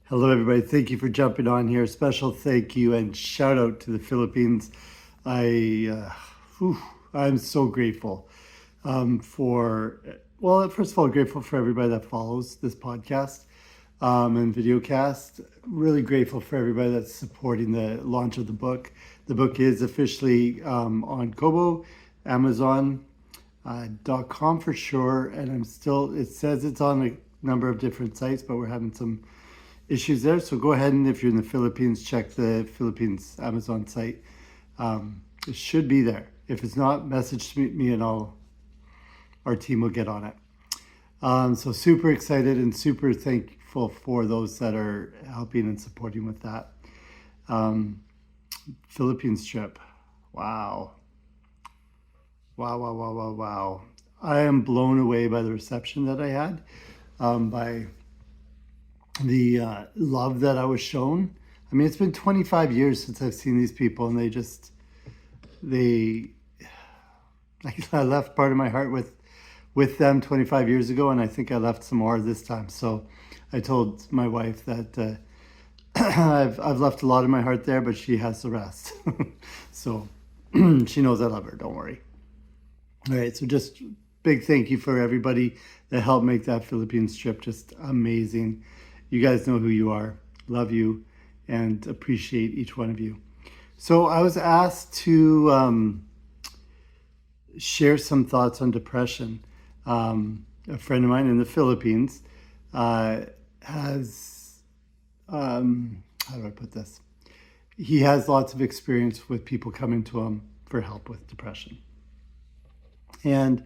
Hello, everybody. Thank you for jumping on here. Special thank you and shout out to the Philippines. I, whew, I'm so grateful first of all, grateful for everybody that follows this podcast and videocast. Really grateful for everybody that's supporting the launch of the book. The book is officially on Kobo, Amazon.com for sure, and it says it's on a number of different sites, but we're having some issues there. So go ahead and if you're in the Philippines, check the Philippines Amazon site. It should be there. If it's not, message me and our team will get on it. So super excited and super thankful for those that are helping and supporting with that. Philippines trip. Wow. Wow. I am blown away by the reception that I had, by the love that I was shown. I mean, it's been 25 years since I've seen these people, and I left part of my heart with them 25 years ago, and I think I left some more this time. So I told my wife that I've left a lot of my heart there, but she has the rest. So she knows I love her. Don't worry. All right. So just big thank you for everybody that helped make that Philippines trip just amazing. You guys know who you are. Love you and appreciate each one of you. So I was asked to share some thoughts on depression. A friend of mine in the Philippines has, how do I put this? He has lots of experience with people coming to him for help with depression. And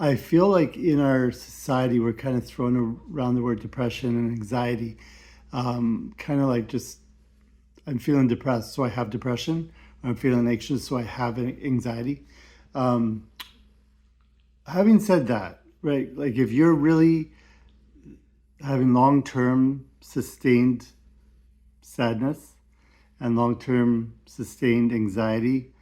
I feel like in our society, we're kind of throwing around the word depression and anxiety, kind of like just, I'm feeling depressed, so I have depression. I'm feeling anxious, so I have anxiety. Having said that, right, like if you're really having long-term sustained sadness and long-term sustained anxiety,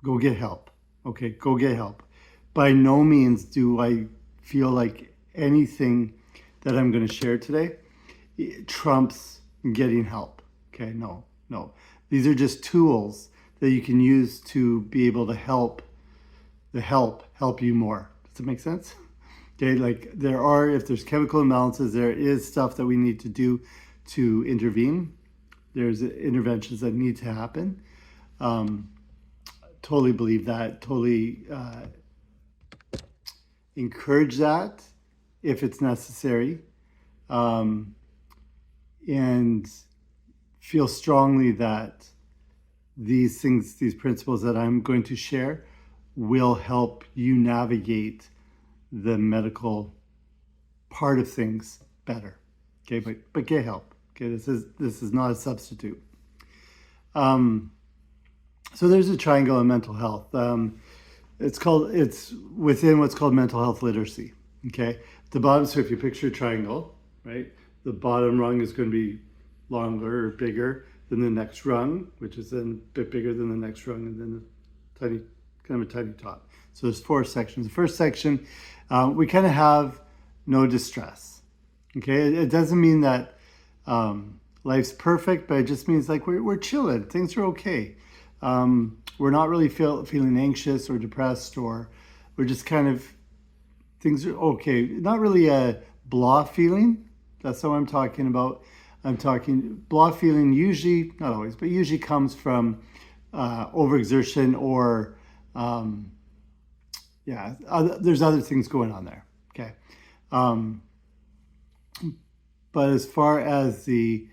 go get help. Okay, go get help. By no means do I feel like anything that I'm going to share today trumps getting help. Okay, no. These are just tools that you can use to be able to help you more. Does that make sense? Okay, like if there's chemical imbalances, there is stuff that we need to do to intervene. There's interventions that need to happen. Totally believe that. Totally encourage that if it's necessary, and feel strongly that these principles that I'm going to share will help you navigate the medical part of things better. Okay, but get help. Okay, this is not a substitute. So there's a triangle in mental health. It's within what's called mental health literacy. Okay, the bottom. So if you picture a triangle, right, the bottom rung is going to be longer or bigger than the next rung, which is then a bit bigger than the next rung, and then kind of a tiny top. So there's 4 sections. The first section, we kind of have no distress. Okay, it doesn't mean that life's perfect, but it just means like we're chilling. Things are okay. We're not really feeling anxious or depressed, or we're just kind of, things are okay. Not really a blah feeling. That's what I'm talking about. I'm talking blah feeling usually, not always, but usually comes from overexertion or, there's other things going on there. Okay. But as far as the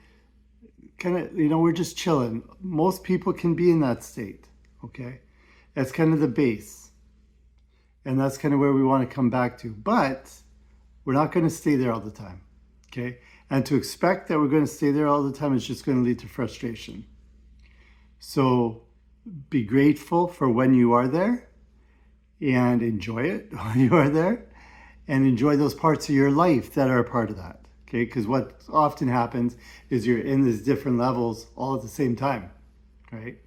kind of, we're just chilling. Most people can be in that state. Okay. That's kind of the base. And that's kind of where we want to come back to. But we're not going to stay there all the time. Okay. And to expect that we're going to stay there all the time is just going to lead to frustration. So be grateful for when you are there and enjoy it while you are there, and enjoy those parts of your life that are a part of that. Okay, because what often happens is you're in these different levels all at the same time, right?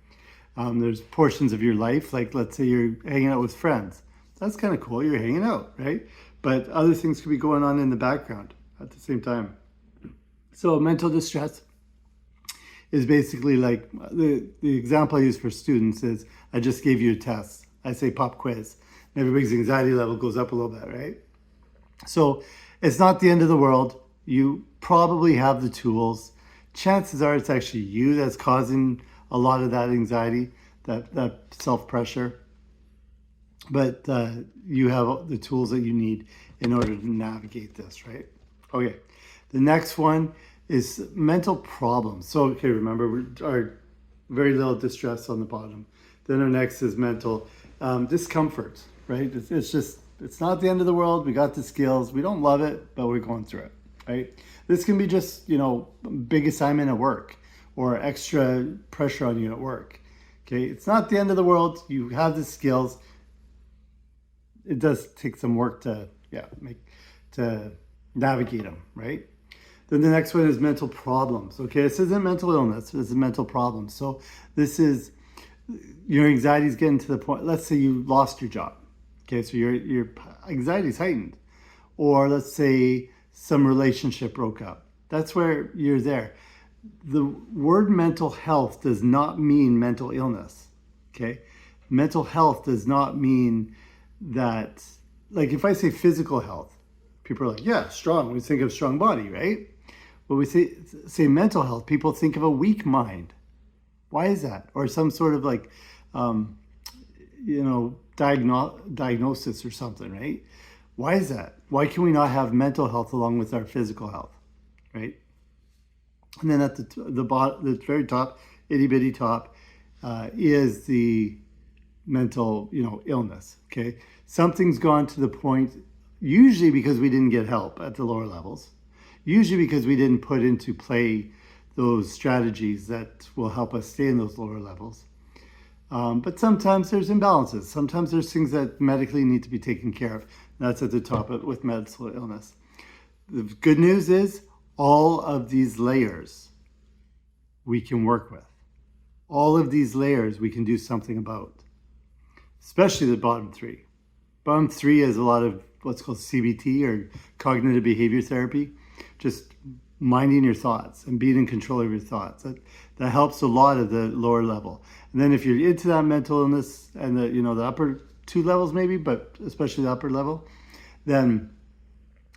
There's portions of your life, like let's say you're hanging out with friends. That's kind of cool, you're hanging out, right? But other things could be going on in the background at the same time. So mental distress is basically like the example I use for students is I just gave you a test. I say pop quiz. And everybody's anxiety level goes up a little bit, right? So it's not the end of the world. You probably have the tools. Chances are it's actually you that's causing a lot of that anxiety, that self-pressure. But you have the tools that you need in order to navigate this, right? Okay, the next one is mental problems. So, okay, remember, our very little distress on the bottom. Then our next is mental discomfort, right? It's not the end of the world. We got the skills. We don't love it, but we're going through it, right? This can be just, big assignment at work or extra pressure on you at work. Okay, it's not the end of the world. You have the skills. It does take some work to navigate them, right? Then the next one is mental problems. Okay, this isn't mental illness. This is mental problems. So this is your anxiety is getting to the point. Let's say you lost your job. Okay, so your anxiety is heightened, or let's say some relationship broke up. That's where you're there. The word mental health does not mean mental illness. Okay, mental health does not mean that. Like if I say physical health, people are like, yeah, strong. We think of strong body, right? When we say mental health, people think of a weak mind. Why is that? Or some sort of like, diagnosis or something, right? Why is that? Why can we not have mental health along with our physical health, right? And then at the very top, itty bitty top, is the mental, illness. Okay, something's gone to the point. Usually because we didn't get help at the lower levels. Usually because we didn't put into play those strategies that will help us stay in those lower levels. But sometimes there's imbalances. Sometimes there's things that medically need to be taken care of. That's at the top with mental illness. The good news is all of these layers we can work with. All of these layers we can do something about, especially the bottom three. Bottom three is a lot of what's called CBT or cognitive behavior therapy. Just minding your thoughts and being in control of your thoughts. That helps a lot at the lower level. And then if you're into that mental illness and the upper two levels maybe, but especially the upper level, then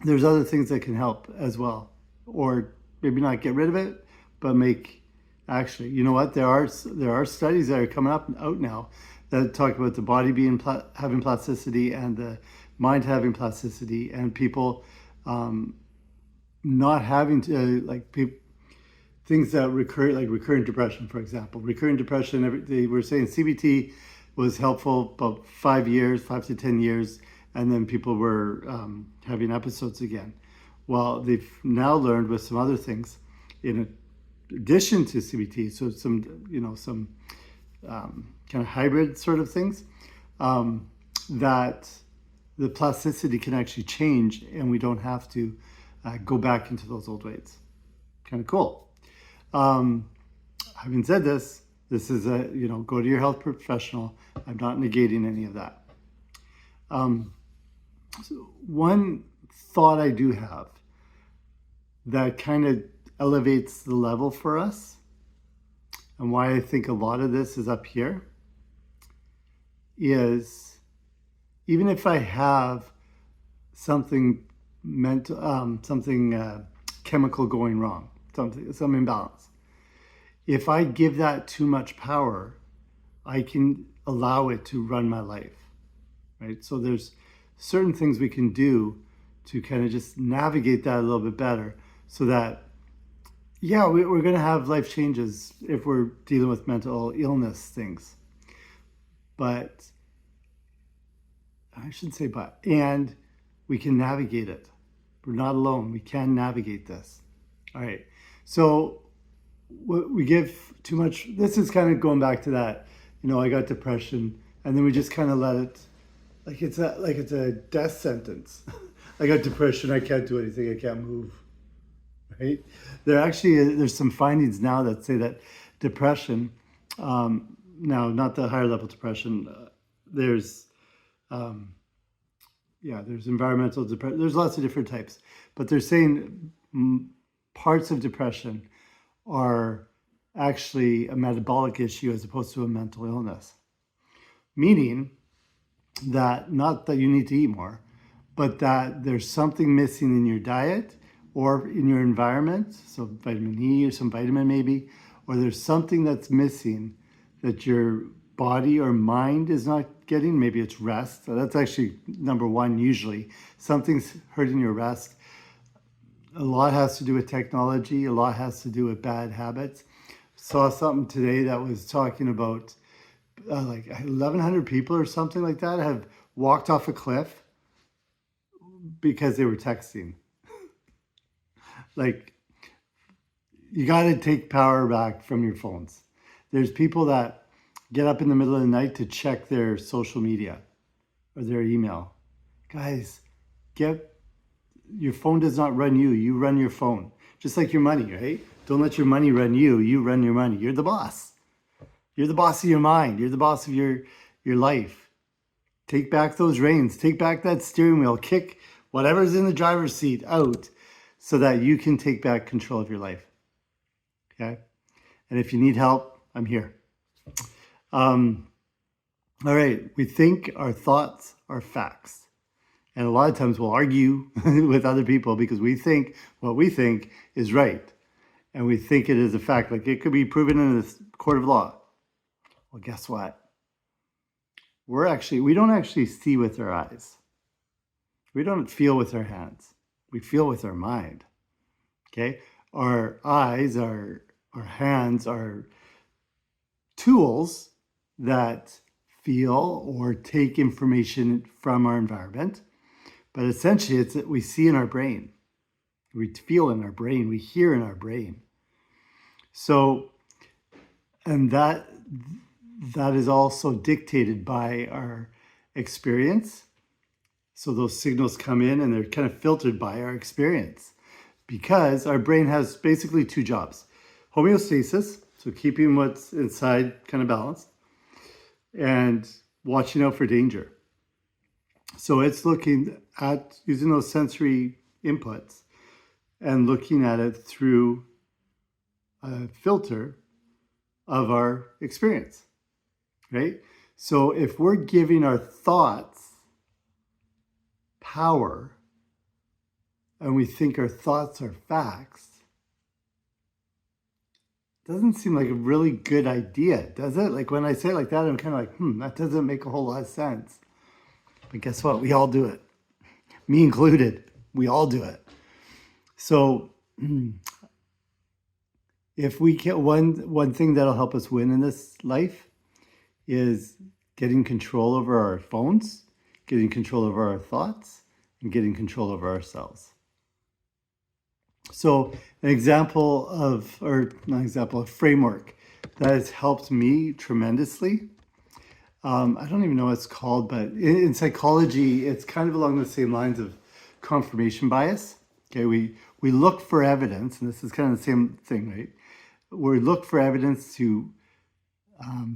there's other things that can help as well. Or maybe not get rid of it, but actually, you know what? There are studies that are coming out now that talk about the body having plasticity and the mind having plasticity, and people not having to things that recur, like recurrent depression, for example. Recurrent depression, they were saying CBT was helpful about 5 to 10 years, and then people were having episodes again. Well, they've now learned with some other things in addition to CBT, so some kind of hybrid sort of things, that the plasticity can actually change and we don't have to go back into those old ways. Kind of cool. Having said this is go to your health professional. I'm not negating any of that. So one thought I do have that kind of elevates the level for us, and why I think a lot of this is up here, is even if I have something mental, chemical going wrong, some imbalance, if I give that too much power, I can allow it to run my life, right? So there's certain things we can do to kind of just navigate that a little bit better, so that, yeah, we're going to have life changes if we're dealing with mental illness things. But I shouldn't say but, and we can navigate it. We're not alone. We can navigate this. All right. So we give too much. This is kind of going back to that, I got depression, and then we just kind of let it, like it's a death sentence. I got depression. I can't do anything. I can't move. Right? There's some findings now that say that depression, now not the higher level depression, there's environmental depression. There's lots of different types, but they're saying parts of depression are actually a metabolic issue as opposed to a mental illness. Meaning that not that you need to eat more, but that there's something missing in your diet or in your environment, so vitamin E or some vitamin maybe, or there's something that's missing that your body or mind is not getting. Maybe it's rest. So that's actually number one usually. Something's hurting your rest. A lot has to do with technology. A lot has to do with bad habits. Saw something today that was talking about like 1,100 people or something like that have walked off a cliff because they were texting. Like, you got to take power back from your phones. There's people that get up in the middle of the night to check their social media or their email. Guys, your phone does not run you. You run your phone. Just like your money, right? Don't let your money run you. You run your money. You're the boss. You're the boss of your mind. You're the boss of your life. Take back those reins. Take back that steering wheel. Kick whatever's in the driver's seat out so that you can take back control of your life. Okay? And if you need help, I'm here. All right. We think our thoughts are facts. And a lot of times we'll argue with other people because we think what we think is right. And we think it is a fact. Like, it could be proven in a court of law. Well, guess what? We don't actually see with our eyes. We don't feel with our hands. We feel with our mind. Okay? Our eyes, our hands are tools that feel or take information from our environment. But essentially, it's that we see in our brain. We feel in our brain. We hear in our brain. So, and that is also dictated by our experience. So those signals come in and they're kind of filtered by our experience, because our brain has basically two jobs: homeostasis, so keeping what's inside kind of balanced, and watching out for danger. So it's looking at using those sensory inputs and looking at it through a filter of our experience, right? So if we're giving our thoughts power and we think our thoughts are facts, it doesn't seem like a really good idea, does it? Like, when I say it like that, I'm kind of like, that doesn't make a whole lot of sense. But guess what? We all do it. Me included. We all do it. So if we get one thing that'll help us win in this life is getting control over our phones, getting control over our thoughts, and getting control over ourselves. So a framework that has helped me tremendously. I don't even know what it's called, but in psychology, it's kind of along the same lines of confirmation bias. Okay, we look for evidence, and this is kind of the same thing, right? We look for evidence to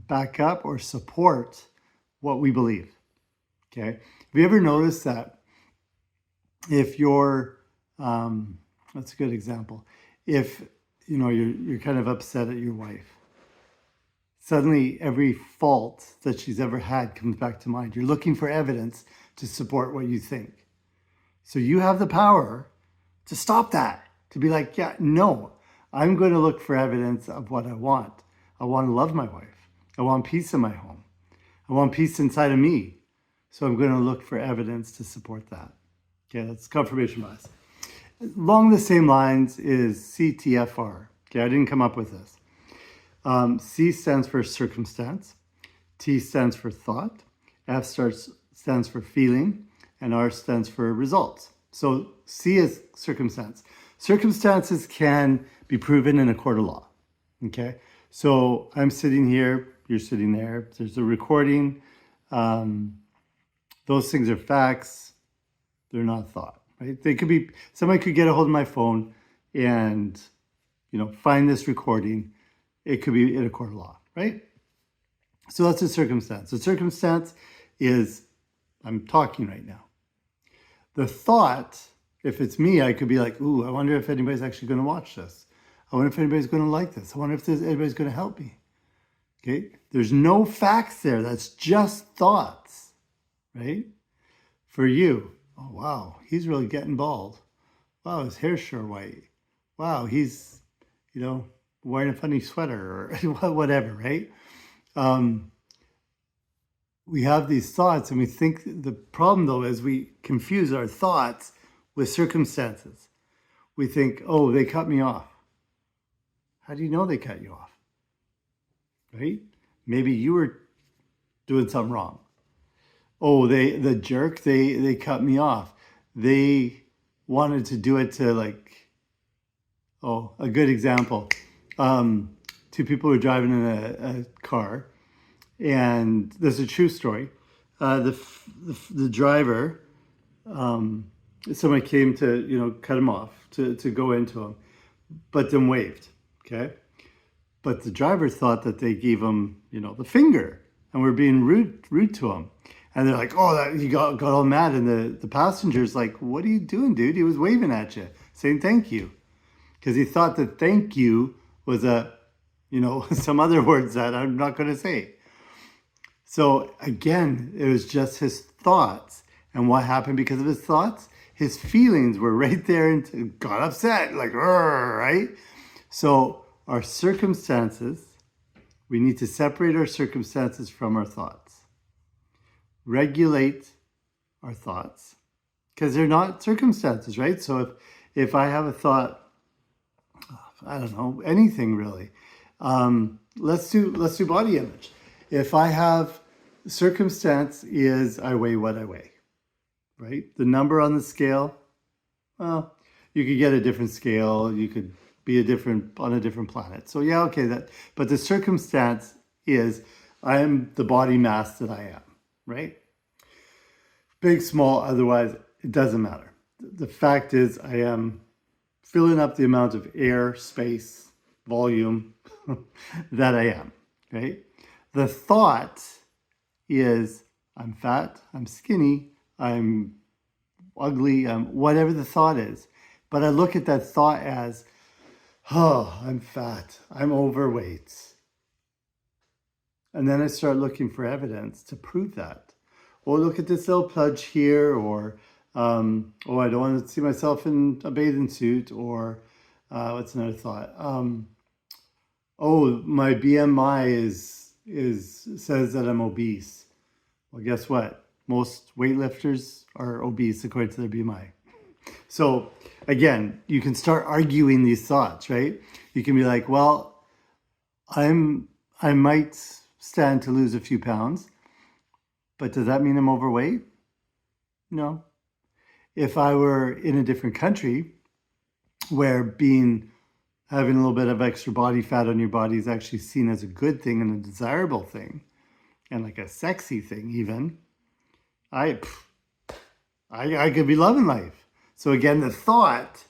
back up or support what we believe. Okay, have you ever noticed that if you're, that's a good example. If you're kind of upset at your wife, suddenly every fault that she's ever had comes back to mind. You're looking for evidence to support what you think. So you have the power to stop that, to be like, yeah, no, I'm going to look for evidence of what I want. I want to love my wife. I want peace in my home. I want peace inside of me. So I'm going to look for evidence to support that. Okay, that's confirmation bias. Along the same lines is CTFR. Okay, I didn't come up with this. C stands for circumstance, T stands for thought, F stands for feeling, and R stands for results. So C is circumstance. Circumstances can be proven in a court of law. Okay, so I'm sitting here, you're sitting there, there's a recording. Those things are facts, they're not thought, right? They could be, somebody could get a hold of my phone and, find this recording. It could be in a court of law, right? So that's a circumstance. The circumstance is, I'm talking right now. The thought If it's me, I could be like, ooh, I wonder if anybody's actually going to watch this. I wonder if anybody's going to like this. I wonder if anybody's going to help me. Okay? There's no facts there. That's just thoughts, right? For you, oh, wow, he's really getting bald. Wow, his hair's sure white. Wow, he's, wearing a funny sweater or whatever, right? We have these thoughts and we think the problem though is we confuse our thoughts with circumstances. We think, oh, they cut me off. How do you know they cut you off? Right? Maybe you were doing something wrong. Oh, the jerk, they cut me off. They wanted to do it to a good example. Two people were driving in a car, and this is a true story. The driver, someone came to, cut him off, to go into him, but then waved, okay? But the driver thought that they gave him, the finger and were being rude to him. And they're like, oh, he got all mad. And the passenger's like, what are you doing, dude? He was waving at you, saying thank you. Because he thought that thank you was some other words that I'm not going to say. So again, it was just his thoughts. And what happened because of his thoughts? His feelings were right there and got upset, like, right? So our circumstances, we need to separate our circumstances from our thoughts. Regulate our thoughts because they're not circumstances, right? So if I have a thought, I don't know, anything really. Let's do body image. If I have circumstance is I weigh what I weigh, right? The number on the scale, well, you could get a different scale. You could be on a different planet. So yeah, okay, but the circumstance is I am the body mass that I am, right? Big, small, otherwise, it doesn't matter. The fact is I am filling up the amount of air, space, volume that I am, right? The thought is I'm fat, I'm skinny, I'm ugly, whatever the thought is. But I look at that thought as, oh, I'm fat, I'm overweight. And then I start looking for evidence to prove that. Or look at this little pudge here, or, oh, I don't want to see myself in a bathing suit, or what's another thought? Oh, my BMI says that I'm obese. Well, guess what? Most weightlifters are obese according to their BMI. So again, you can start arguing these thoughts, right? You can be like, well, I might stand to lose a few pounds, but does that mean I'm overweight? No. If I were in a different country where having a little bit of extra body fat on your body is actually seen as a good thing and a desirable thing, and like a sexy thing even, I could be loving life. So again, the thought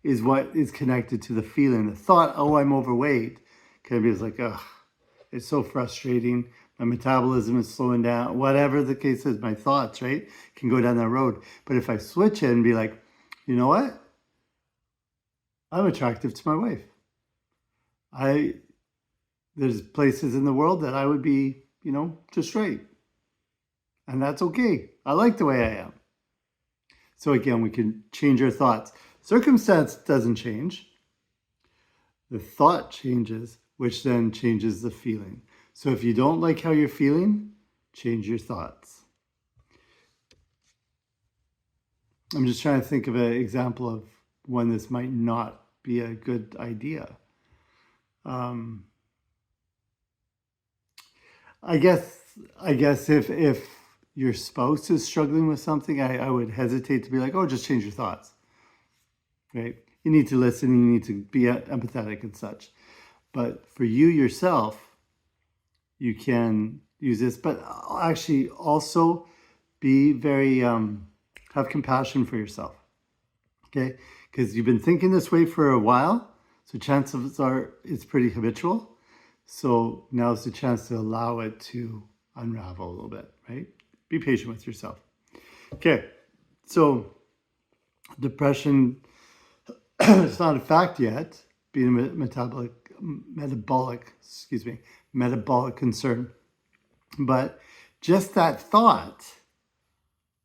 is what is connected to the feeling. The thought, oh, I'm overweight, can be like, ugh, it's so frustrating. My metabolism is slowing down. Whatever the case is, my thoughts, right, can go down that road. But if I switch it and be like, you know what? I'm attractive to my wife. There's places in the world that I would be, just right. And that's okay. I like the way I am. So again, we can change our thoughts. Circumstance doesn't change. The thought changes, which then changes the feeling. So if you don't like how you're feeling, change your thoughts. I'm just trying to think of an example of when this might not be a good idea. I guess if your spouse is struggling with something, I would hesitate to be like, oh, just change your thoughts, right? You need to listen, you need to be empathetic and such. But for you yourself, you can use this, but actually also be very, have compassion for yourself, okay? Because you've been thinking this way for a while, so chances are it's pretty habitual. So now's the chance to allow it to unravel a little bit, right? Be patient with yourself. Okay, so Depression it's not a fact yet, being a metabolic concern. But just that thought.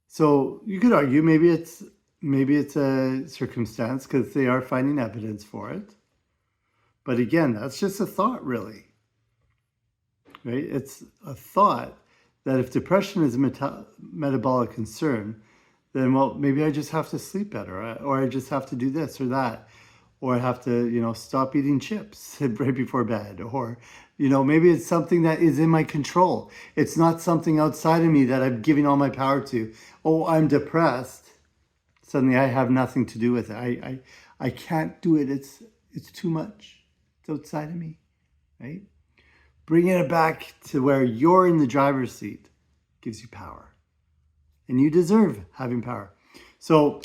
So you could argue maybe it's a circumstance because they are finding evidence for it. But again, that's just a thought, really. Right? It's a thought that if depression is a metabolic concern, then well, maybe I just have to sleep better, or I just have to do this or that, or I have to, stop eating chips right before bed, or, maybe it's something that is in my control. It's not something outside of me that I'm giving all my power to. Oh, I'm depressed. Suddenly I have nothing to do with it. I can't do it. It's too much. It's outside of me, right? Bringing it back to where you're in the driver's seat gives you power. And you deserve having power. So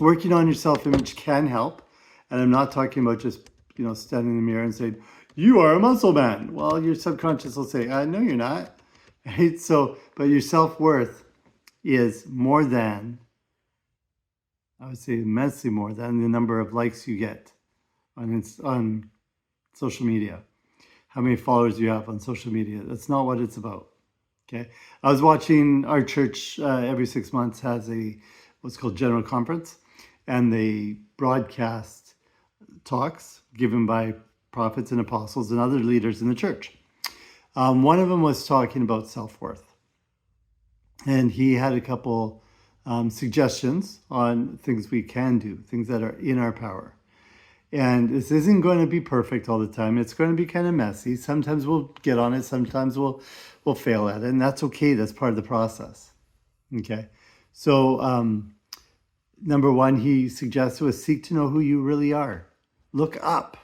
working on your self-image can help. And I'm not talking about just, standing in the mirror and saying, you are a muscle man. Well, your subconscious will say, no, you're not. Right? So, but your self-worth is more than, I would say immensely more than the number of likes you get on social media. How many followers you have on social media. That's not what it's about. Okay, I was watching our church every 6 months has what's called general conference, and they broadcast talks given by prophets and apostles and other leaders in the church. One of them was talking about self-worth, and he had a couple suggestions on things we can do, things that are in our power. And this isn't going to be perfect all the time. It's going to be kind of messy. Sometimes we'll get on it. Sometimes we'll fail at it. And that's okay. That's part of the process. Okay. So number one, he suggested was seek to know who you really are. Look up,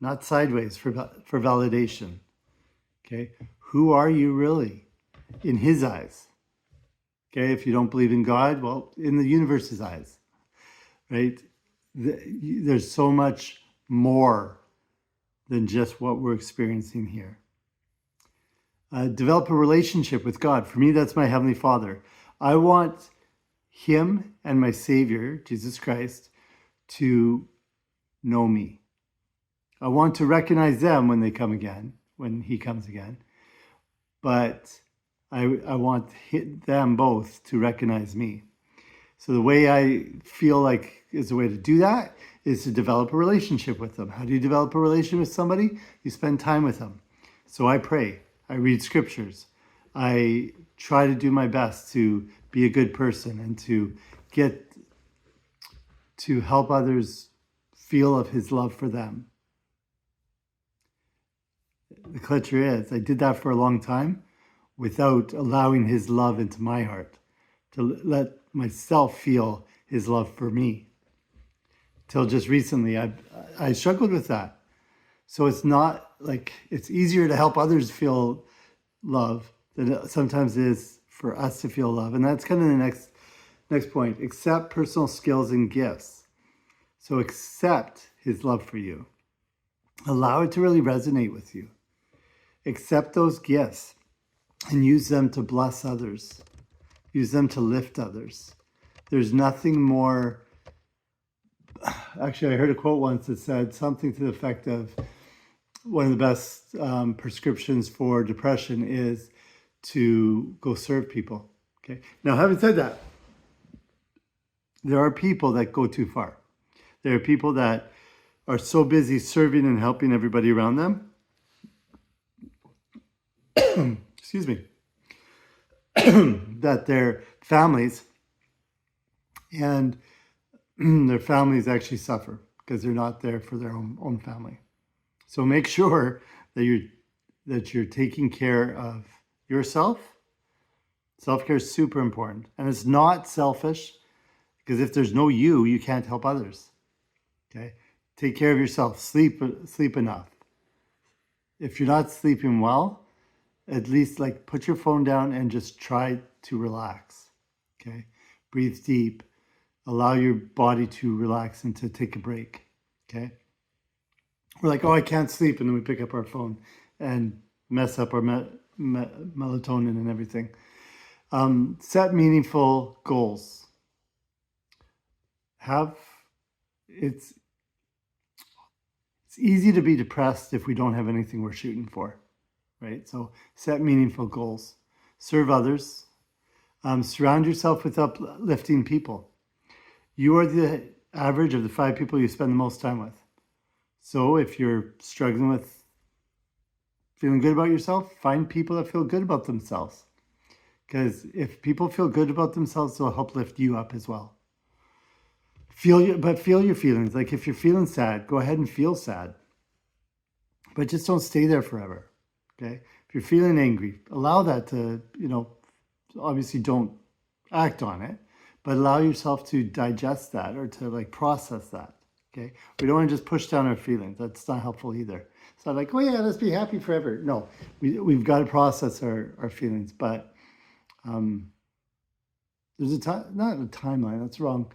not sideways for validation. Okay. Who are you really in his eyes? Okay. If you don't believe in God, well, in the universe's eyes, right? There's so much more than just what we're experiencing here. Develop a relationship with God. For me, that's my Heavenly Father. I want Him and my Savior, Jesus Christ, to know me. I want to recognize them when they come again, when He comes again. But I want them both to recognize me. So the way I feel like is a way to do that is to develop a relationship with them. How do you develop a relationship with somebody? You spend time with them. So I pray, I read scriptures, I try to do my best to be a good person and to help others feel of His love for them. The clutcher is, I did that for a long time without allowing His love into my heart, to let myself feel His love for me. Till just recently, I struggled with that. So it's not like, it's easier to help others feel love than it sometimes is for us to feel love. And that's kind of the next point. Accept personal skills and gifts. So accept His love for you. Allow it to really resonate with you. Accept those gifts and use them to bless others. Use them to lift others. There's nothing more. Actually, I heard a quote once that said something to the effect of one of the best prescriptions for depression is to go serve people. Okay. Now, having said that, there are people that go too far. There are people that are so busy serving and helping everybody around them. Excuse me. That their families and their families actually suffer because they're not there for their own family. So make sure that you're taking care of yourself. Self-care is super important, and it's not selfish because if there's no you can't help others. Okay, take care of yourself. Sleep enough. If you're not sleeping well, at least put your phone down and just try to relax. Okay, breathe deep. Allow your body to relax and to take a break, okay? We're like, oh, I can't sleep, and then we pick up our phone and mess up our melatonin and everything. Set meaningful goals. have it's it's easy to be depressed if we don't have anything we're shooting for, right? So set meaningful goals, serve others, surround yourself with uplifting people. You are the average of the 5 people you spend the most time with. So if you're struggling with feeling good about yourself, find people that feel good about themselves. Because if people feel good about themselves, they'll help lift you up as well. Feel your feelings. Like if you're feeling sad, go ahead and feel sad. But just don't stay there forever. Okay? If you're feeling angry, allow that to, obviously don't act on it, but allow yourself to digest that or to like process that. Okay? We don't want to just push down our feelings. That's not helpful either. It's not like, oh yeah, let's be happy forever. No, we've got to process our feelings, but there's not a timeline, that's wrong.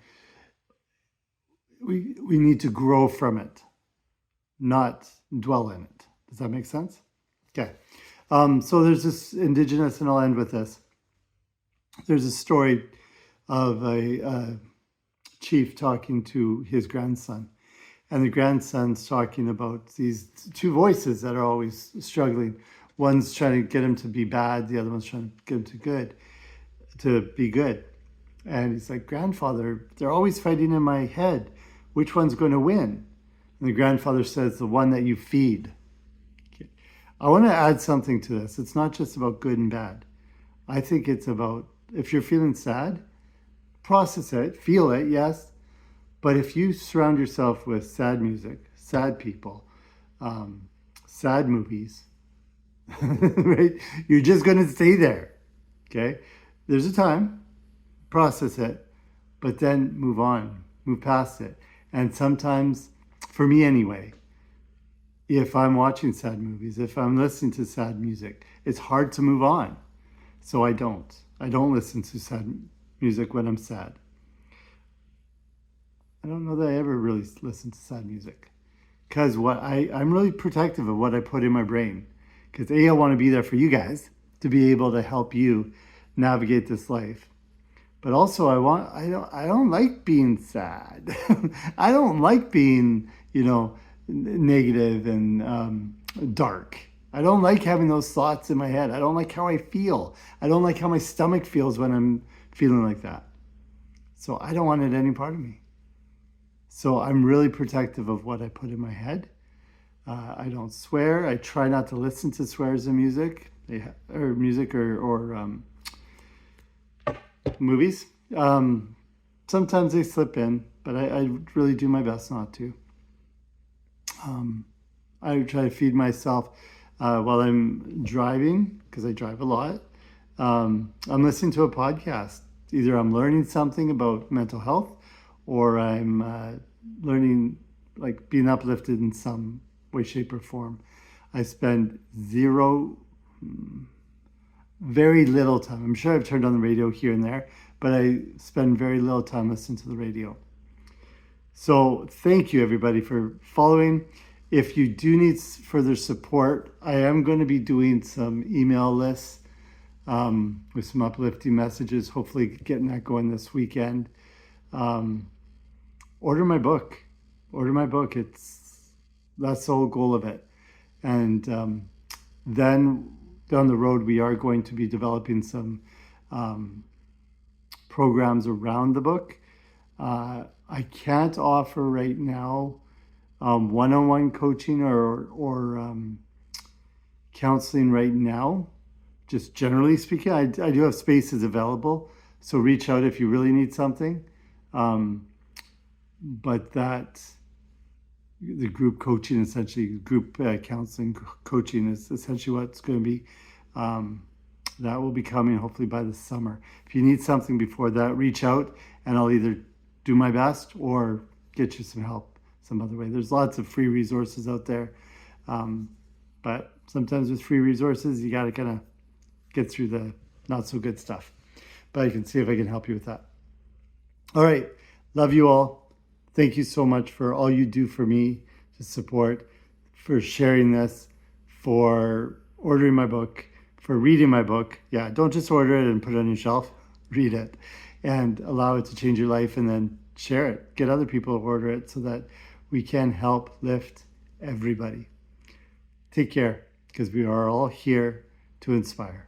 We need to grow from it, not dwell in it. Does that make sense? Okay. So there's this Indigenous, and I'll end with this. There's a story of a chief talking to his grandson, and the grandson's talking about these 2 voices that are always struggling. One's trying to get him to be bad, the other one's trying to get him to be good. And he's like, grandfather, they're always fighting in my head. Which one's going to win? And the grandfather says, the one that you feed. Okay. I want to add something to this. It's not just about good and bad. I think it's about, if you're feeling sad, process it, feel it, yes. But if you surround yourself with sad music, sad people, sad movies, right? You're just going to stay there. Okay? There's a time, process it, but then move on, move past it. And sometimes, for me anyway, if I'm watching sad movies, if I'm listening to sad music, it's hard to move on. So I don't listen to sad music when I'm sad. I don't know that I ever really listen to sad music. Because I'm really protective of what I put in my brain. Because I want to be there for you guys, to be able to help you navigate this life. But also I don't like being sad. I don't like being, negative and dark. I don't like having those thoughts in my head. I don't like how I feel. I don't like how my stomach feels when I'm feeling like that. So I don't want it any part of me. So I'm really protective of what I put in my head. I don't swear. I try not to listen to swears in music, or movies. Sometimes they slip in, but I really do my best not to. I try to feed myself while I'm driving, because I drive a lot. I'm listening to a podcast. Either I'm learning something about mental health, or I'm learning, like being uplifted in some way, shape, or form. I spend very little time. I'm sure I've turned on the radio here and there, but I spend very little time listening to the radio. So thank you everybody for following. If you do need further support, I am going to be doing some email lists with some uplifting messages, hopefully getting that going this weekend. Order my book. That's the whole goal of it. And then down the road, we are going to be developing some programs around the book. I can't offer right now one-on-one coaching or counseling right now. Just generally speaking, I do have spaces available. So reach out if you really need something. But the group coaching, essentially group counseling coaching, is essentially what it's going to be. That will be coming hopefully by the summer. If you need something before that, reach out and I'll either do my best or get you some help some other way. There's lots of free resources out there. But sometimes with free resources, you got to kind of get through the not so good stuff. But I can see if I can help you with that. All right. Love you all. Thank you so much for all you do for me to support, for sharing this, for ordering my book, for reading my book. Yeah, don't just order it and put it on your shelf. Read it and allow it to change your life, and then share it, get other people to order it so that we can help lift everybody. Take care, because we are all here to inspire.